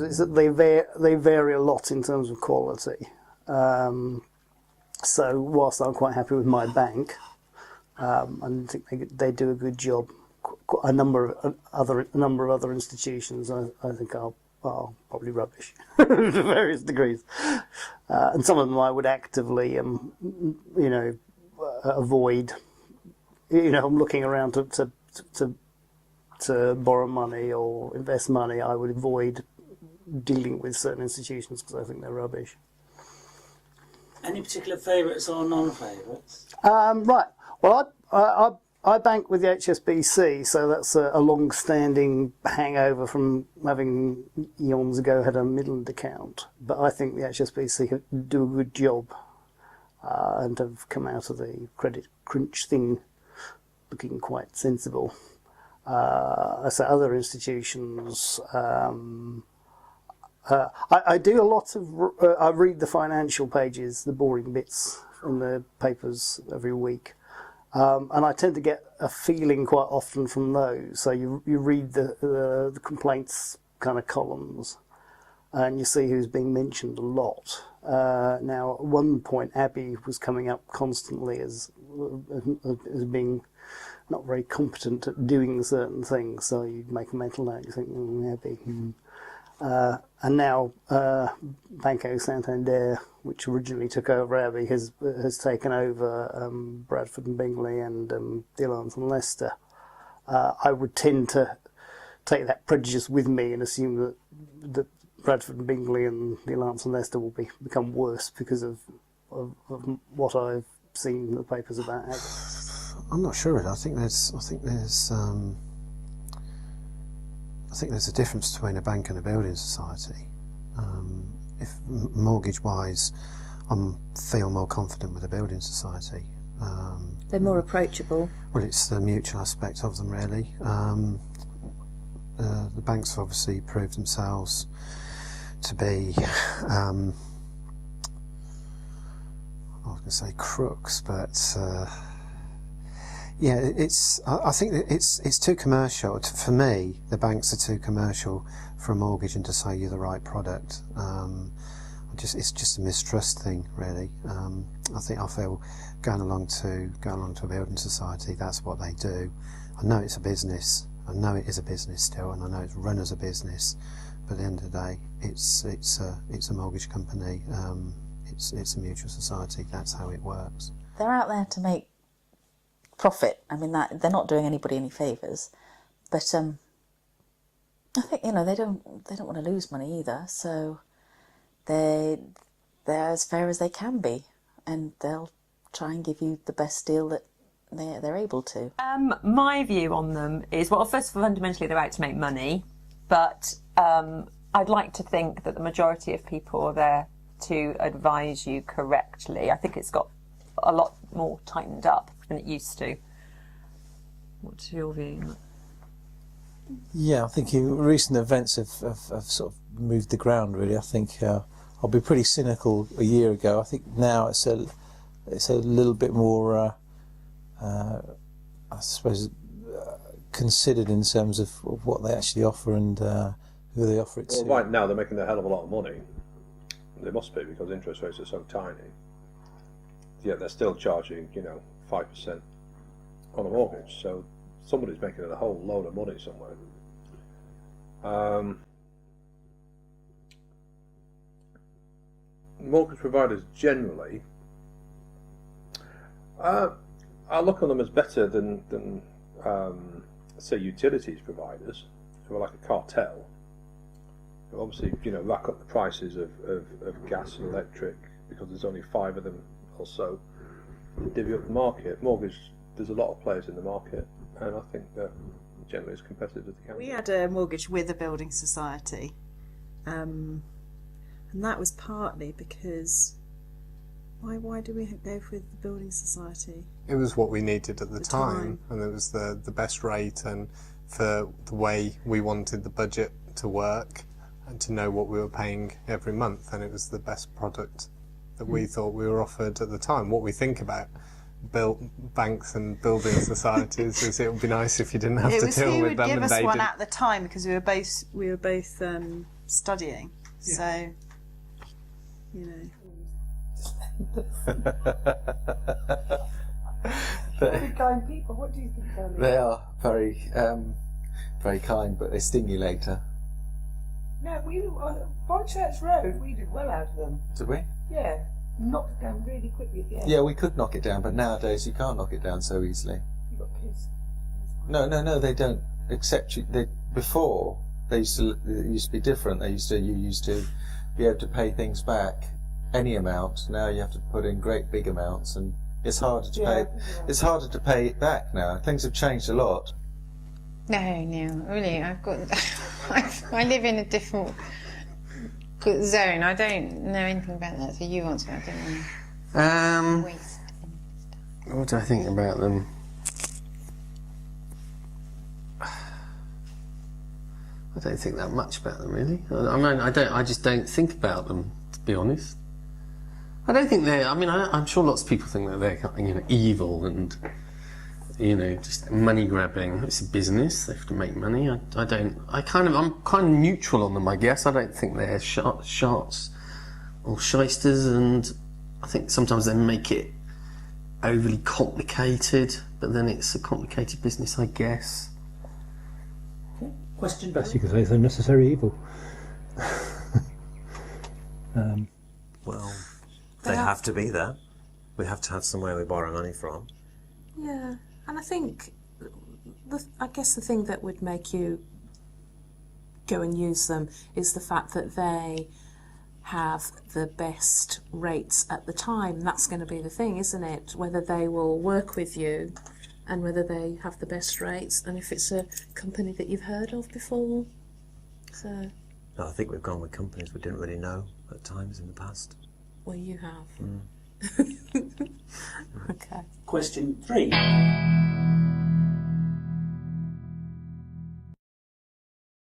is that they vary a lot in terms of quality. So whilst I'm quite happy with my bank, and I think they do a good job, a number of other institutions I think are probably rubbish to various degrees, and some of them I would actively avoid. I'm looking around to borrow money or invest money. I would avoid dealing with certain institutions because I think they're rubbish. Any particular favourites or non-favourites? Right. Well, I bank with the HSBC, so that's a long-standing hangover from having eons ago had a Midland account. But I think the HSBC do a good job and have come out of the credit crunch thing looking quite sensible. So other institutions, I do a lot of. I read the financial pages, the boring bits in the papers every week, and I tend to get a feeling quite often from those. So you read the complaints kind of columns, and you see who's being mentioned a lot. Now, at one point, Abbey was coming up constantly as being not very competent at doing certain things. So you'd make a mental note. You think, Abbey. And now Banco Santander, which originally took over Abbey, has taken over Bradford and Bingley and the Alliance and Leicester. I would tend to take that prejudice with me and assume that Bradford and Bingley and the Alliance and Leicester will become worse because of what I've seen in the papers about Abbey. I'm not sure. I think there's a difference between a bank and a building society. If mortgage-wise, I feel more confident with a building society. They're more approachable. Well, it's the mutual aspect of them, really. The banks obviously proved themselves to be, I was going to say crooks, but yeah, I think that it's too commercial. For me, the banks are too commercial for a mortgage and to say you're the right product. It's just a mistrust thing, really. I feel going along to a building society, that's what they do. I know it's a business. I know it is a business still, and I know it's run as a business. But at the end of the day, it's a mortgage company. It's a mutual society. That's how it works. They're out there to make profit. I mean, that they're not doing anybody any favours, but I think they don't want to lose money either. So they're as fair as they can be, and they'll try and give you the best deal that they're able to. My view on them is, well, first of all, fundamentally they're out to make money, but I'd like to think that the majority of people are there to advise you correctly. I think it's got a lot more tightened up than it used to. What's your view? Yeah, I think recent events have sort of moved the ground, really. I think I'll be pretty cynical a year ago. I think now it's a little bit more, I suppose, considered in terms of what they actually offer and who they offer it to. Well, right now they're making a hell of a lot of money. They must be, because interest rates are so tiny. Yet they're still charging, 5% on a mortgage. So somebody's making a whole load of money somewhere. Mortgage providers generally, I look on them as better than say utilities providers, who are like a cartel. Who obviously, rack up the prices of gas and electric because there's only 5 of them or so. Divvy up the market. Mortgage, there's a lot of players in the market, and I think that generally as competitive as they can. We had a mortgage with a building society, and that was partly because why do we go with the building society? It was what we needed at the time, and it was the best rate, and for the way we wanted the budget to work and to know what we were paying every month, and it was the best product that we thought we were offered at the time. What we think about banks and building societies is it would be nice if you didn't have to deal with them. It was who would give us one didn't. at the time, because we were both studying. So, you know. Very kind people. What do you think, Tony? They are very, very kind, but they sting you later. No, we on Bonchurch Road. We did well out of them. Did we? Yeah, knocked it down really quickly at the end. Yeah, we could knock it down, but nowadays you can't knock it down so easily. You got kids. No, they don't accept you. Before it used to be different. You used to be able to pay things back any amount. Now you have to put in great big amounts, and it's harder to pay. It's harder to pay it back now. Things have changed a lot. No, really. I live in a different zone. I don't know anything about that. So you answer. I don't know. Waste. What do I think about them? I don't think that much about them, really. I mean, I just don't think about them, to be honest. I don't think they're. I mean, I'm sure lots of people think that they're, evil and, just money grabbing. It's a business. They have to make money. I'm kind of neutral on them, I guess. I don't think they're sharks or shysters, and I think sometimes they make it overly complicated. But then it's a complicated business, I guess. Question. Best you could say is unnecessary evil. Well, they have to be there. We have to have somewhere we borrow money from. Yeah, and I think, I guess the thing that would make you go and use them is the fact that they have the best rates at the time. That's going to be the thing, isn't it? Whether they will work with you and whether they have the best rates, and if it's a company that you've heard of before. So. No, I think we've gone with companies we didn't really know at times in the past. Well, you have. Okay. Question 3.